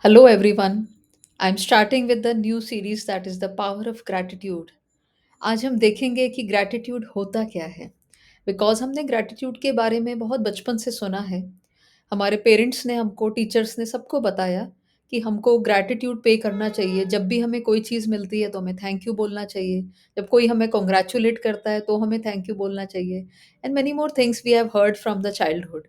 Hello, everyone. I'm starting with the new series that is the power of gratitude. आज हम देखेंगे कि gratitude होता क्या है बिकॉज हमने ग्रैटिट्यूड के बारे में बहुत बचपन से सुना है। हमारे पेरेंट्स ने हमको, टीचर्स ने सबको बताया कि हमको ग्रैटिट्यूड पे करना चाहिए। जब भी हमें कोई चीज़ मिलती है तो हमें थैंक यू बोलना चाहिए। जब कोई हमें कॉन्ग्रेचुलेट करता है तो हमें थैंक यू बोलना चाहिए। And many more things we have heard from the childhood.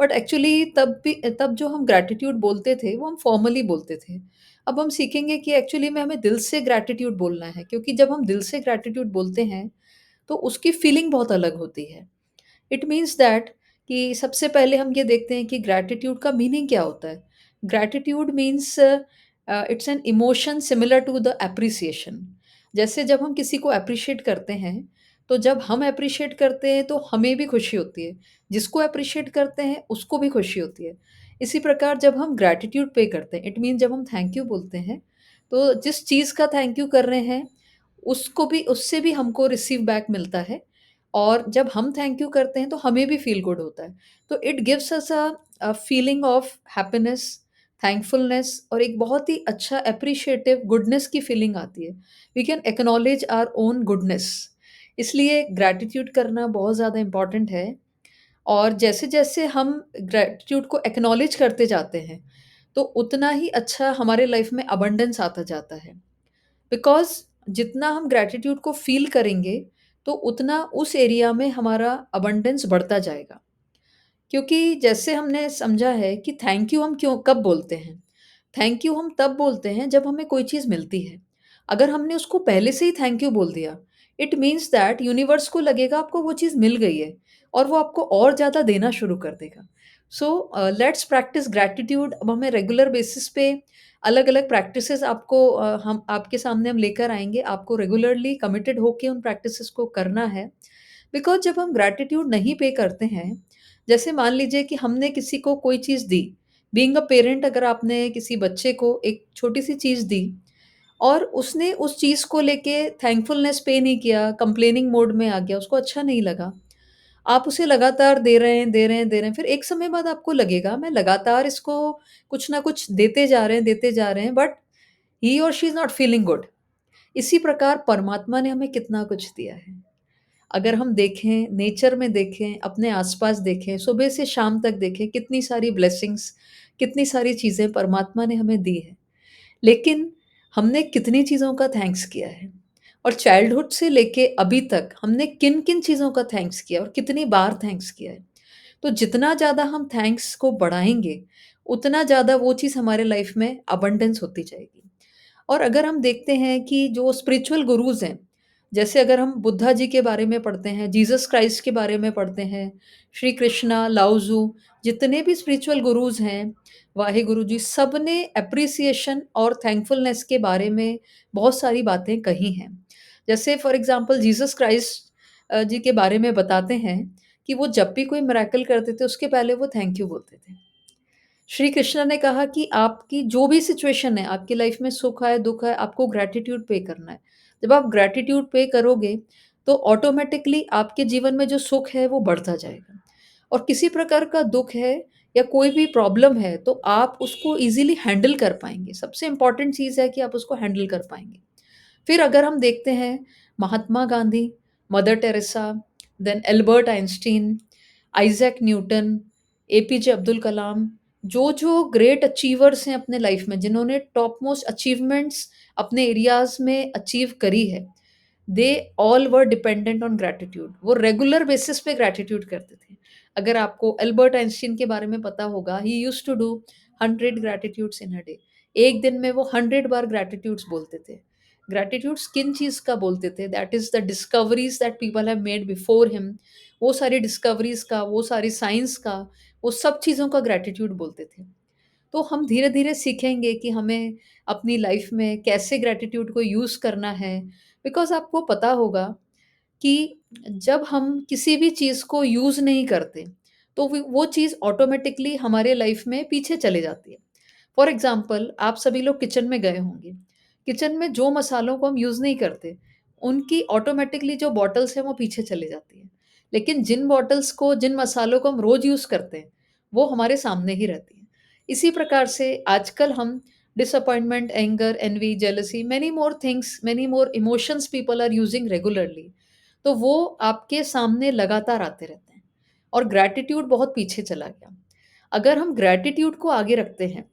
But actually तब जो हम ग्रैटिट्यूड बोलते थे वो हम फॉर्मली बोलते थे। अब हम सीखेंगे कि एक्चुअली में हमें दिल से ग्रैटिट्यूड बोलना है, क्योंकि जब हम दिल से ग्रैटिट्यूड बोलते हैं तो उसकी फीलिंग बहुत अलग होती है। इट मीन्स दैट कि सबसे पहले हम ये देखते हैं कि ग्रैटिट्यूड का मीनिंग क्या होता है। Gratitude means it's an emotion similar to the appreciation. जैसे जब हम किसी को अप्रिशिएट करते हैं, तो जब हम अप्रिशिएट करते हैं तो हमें भी खुशी होती है, जिसको अप्रिशिएट करते हैं उसको भी खुशी होती है। इसी प्रकार जब हम ग्रैटिट्यूड पे करते हैं, इट मीन जब हम थैंक यू बोलते हैं, तो जिस चीज़ का थैंक यू कर रहे हैं उसको भी, उससे भी हमको रिसीव बैक मिलता है। और जब हम थैंक यू करते हैं तो हमें भी फील गुड होता है। तो it gives us a feeling of happiness, thankfulness, और एक बहुत ही अच्छा एप्रिशिएटिव गुडनेस की फीलिंग आती है। We can acknowledge our own goodness. इसलिए ग्रैटिट्यूड करना बहुत ज़्यादा इम्पॉर्टेंट है। और जैसे-जैसे हम ग्रैटिट्यूड को एक्नॉलेज करते जाते हैं, तो उतना ही अच्छा हमारे लाइफ में अबंडेंस आता जाता है। बिकॉज़ जितना हम ग्रैटिट्यूड को फ़ील करेंगे, तो उतना उस एरिया में हमारा अबंडेंस बढ़ता जाएगा। क्योंकि जैसे हमने समझा है कि थैंक यू हम क्यों कब बोलते हैं? थैंक यू हम तब बोलते हैं जब हमें कोई चीज़ मिलती है। अगर हमने उसको पहले से ही थैंक यू बोल दिया, इट मीन्स दैट यूनिवर्स को लगेगा आपको वो चीज़ मिल गई है और वो आपको और ज़्यादा देना शुरू कर देगा। So let's practice gratitude. अब हमें रेगुलर बेसिस पे अलग-अलग प्रैक्टिसेज़ आपको हम आपके सामने हम लेकर आएँगे। आपको रेगुलरली कमिटेड होके उन प्रैक्टिसेज़ को करना है। बिकॉज़ जब हम ग्रैटिट्यूड नहीं पे करते हैं, जैसे मान लीजिए कि हमने किसी को कोई चीज़ दी, बीइंग अ पेरेंट, अगर आपने किसी बच्चे को एक छोटी-सी चीज़ दी और उसने उस चीज़ को लेके थैंकफुलनेस पे नहीं किया, कंप्लेनिंग मोड में आ गया, उसको अच्छा नहीं लगा। आप उसे लगातार दे रहे हैं, दे रहे हैं, दे रहे हैं, फिर एक समय बाद आपको लगेगा मैं लगातार इसको कुछ ना कुछ देते जा रहे हैं, बट ही और she is not feeling good. इसी प्रकार परमात्मा ने हमें कितना कुछ दिया है। अगर हम देखें, नेचर में देखें, अपने आस-पास देखें, सुबह से शाम तक देखें, कितनी सारी ब्लेसिंग्स, कितनी सारी चीज़ें परमात्मा ने हमें दी हैं। लेकिन हमने कितनी चीज़ों का थैंक्स किया है? और चाइल्डहुड से लेके अभी तक हमने किन-किन चीज़ों का थैंक्स किया और कितनी बार थैंक्स किया है? तो जितना ज़्यादा हम थैंक्स को बढ़ाएँगे, उतना ज़्यादा वो चीज़ हमारे लाइफ में अबंडेंस होती जाएगी। और अगर हम देखते हैं कि जो स्पिरिचुअल गुरुज़ हैं, जैसे अगर हम बुद्धा जी के बारे में पढ़ते हैं, जीसस क्राइस्ट के बारे में पढ़ते हैं, श्री कृष्णा, लाओ ज़ू, जितने भी स्पिरिचुअल गुरुज़ हैं, वाहेगुरु जी, सब ने एप्रिसिएशन और थैंकफुलनेस के बारे में बहुत सारी बातें कही हैं। जैसे फॉर एग्ज़ाम्पल जीसस क्राइस्ट जी के बारे में बताते हैं कि वो जब भी कोई मिरेकल करते थे, उसके पहले वो थैंक यू बोलते थे। श्री कृष्ण ने कहा कि आपकी जो भी सिचुएशन है, आपकी लाइफ में सुख है, दुःख है, आपको ग्रैटिट्यूड पे करना है। जब आप ग्रैटिट्यूड पे करोगे, तो ऑटोमैटिकली आपके जीवन में जो सुख है, वो बढ़ता जाएगा। और किसी प्रकार का दुःख है या कोई भी प्रॉब्लम है, तो आप उसको ईज़िली हैंडल कर पाएँगे। सबसे इम्पोर्टेंट चीज़ है कि आप उसको हैंडल कर पाएँगे। फिर अगर हम देखते हैं Mahatma Gandhi, mother Teresa, then Albert Einstein, Isaac Newton, APJ Abdul Kalam, जो-जो ग्रेट अचीवर्स हैं अपने लाइफ में, जिन्होंने टॉप मोस्ट अचीवमेंट्स अपने एरियाज़ में अचीव करी है, they all were dependent on gratitude. वो रेगुलर बेसिस पे ग्रैटिट्यूड करते थे। अगर आपको एल्बर्ट आइंस्टीन के बारे में पता होगा, he used to do 100 gratitudes in a day. एक दिन में वो 100 बार ग्रैटिट्यूड्स बोलते थे। ग्रैटिट्यूड्स किन चीज़ का बोलते थे? That is the discoveries that people have made before him. वो सारी डिस्कवरीज़ का, वो सारी साइंस का, वो सब चीज़ों का ग्रैटिट्यूड बोलते थे। तो हम धीरे-धीरे सीखेंगे कि हमें अपनी लाइफ में कैसे ग्रैटिट्यूड को यूज़ करना है। बिकॉज़ आपको पता होगा कि जब हम किसी भी चीज़ को यूज़ नहीं करते, तो वो चीज़ ऑटोमैटिकली हमारे लाइफ में पीछे चले जाती है। फॉर एग्ज़ाम्पल, आप सभी लोग किचन में गए होंगे। किचन में जो मसालों को हम यूज़ नहीं करते, उनकी ऑटोमैटिकली जो बॉटल्स हैं, वो पीछे चली जाती हैं। लेकिन जिन बॉटल्स को, जिन मसालों को हम रोज़ यूज़ करते हैं, वो हमारे सामने ही रहती हैं। इसी प्रकार से आजकल हम disappointment, anger, envy, jealousy, many more things, many more emotions people are using regularly, तो वो आपके सामने लगातार आते रहते हैं और ग्रैटिट्यूड बहुत पीछे चला गया। अगर हम ग्रैटिट्यूड को आगे रखते हैं,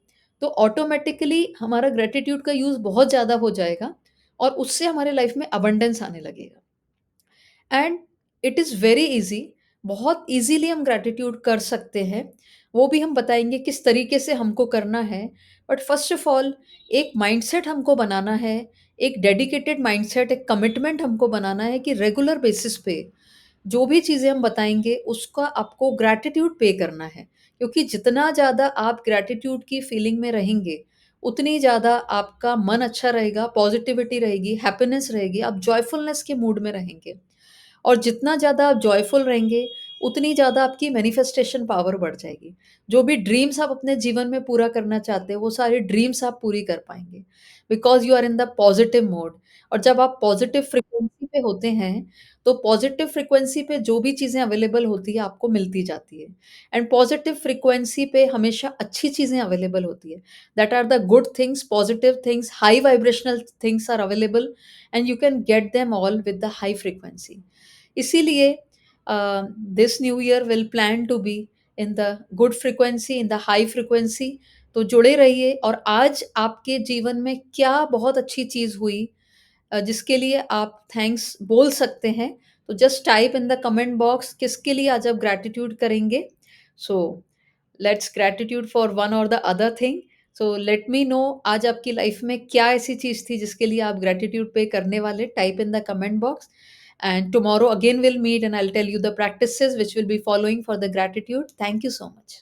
तो ऑटोमैटिकली हमारा ग्रैटिट्यूड का यूज़ बहुत ज़्यादा हो जाएगा और उससे हमारे लाइफ में अबंडेंस आने लगेगा। And it is very easy, बहुत ईज़िली हम ग्रैटिट्यूड कर सकते हैं। वो भी हम बताएँगे किस तरीके से हमको करना है। बट फर्स्ट ऑफ ऑल एक माइंडसेट हमको बनाना है, एक डेडिकेटेड माइंडसेट, एक कमिटमेंट हमको बनाना है कि रेगुलर बेसिस पे जो भी चीज़ें हम बताएँगे उसका आपको ग्रैटिट्यूड पे करना है। क्योंकि जितना ज़्यादा आप ग्रैटिट्यूड की फीलिंग में रहेंगे, उतनी ज़्यादा आपका मन अच्छा रहेगा, पॉज़िटिविटी रहेगी, हैप्पीनेस रहेगी, आप जॉयफुलनेस के मूड में रहेंगे। और जितना ज़्यादा आप जॉयफुल रहेंगे, उतनी ज़्यादा आपकी मैनिफेस्टेशन पावर बढ़ जाएगी। जो भी ड्रीम्स आप अपने जीवन में पूरा करना चाहते हैं, वो सारे ड्रीम्स आप पूरी कर पाएँगे। Because you are in the positive mode. और जब आप पॉज़िटिव फ्रीक्वेंसी पे होते हैं, तो पॉज़िटिव फ्रीक्वेंसी पे जो भी चीज़ें अवेलेबल होती है, आपको मिलती जाती है। एंड पॉज़िटिव फ्रीक्वेंसी पे हमेशा अच्छी चीज़ें अवेलेबल होती है। That are the good things, positive things, high vibrational things are available and you can get them all with the high frequency. इसीलिए this new year will plan to be in the good frequency, in the high frequency. तो जुड़े रहिए। और आज आपके जीवन में क्या बहुत अच्छी चीज़ हुई जिसके लिए आप थैंक्स बोल सकते हैं, तो just type in the comment box किसके लिए आज आप ग्रैटिट्यूड करेंगे। So let's gratitude for one or the other thing. So let me know आज आपकी लाइफ में क्या ऐसी चीज़ थी जिसके लिए आप ग्रैटिट्यूड पे करने वाले, type in the comment box. And tomorrow again we'll meet and I'll tell you the practices which we'll be following for the gratitude. Thank you so much.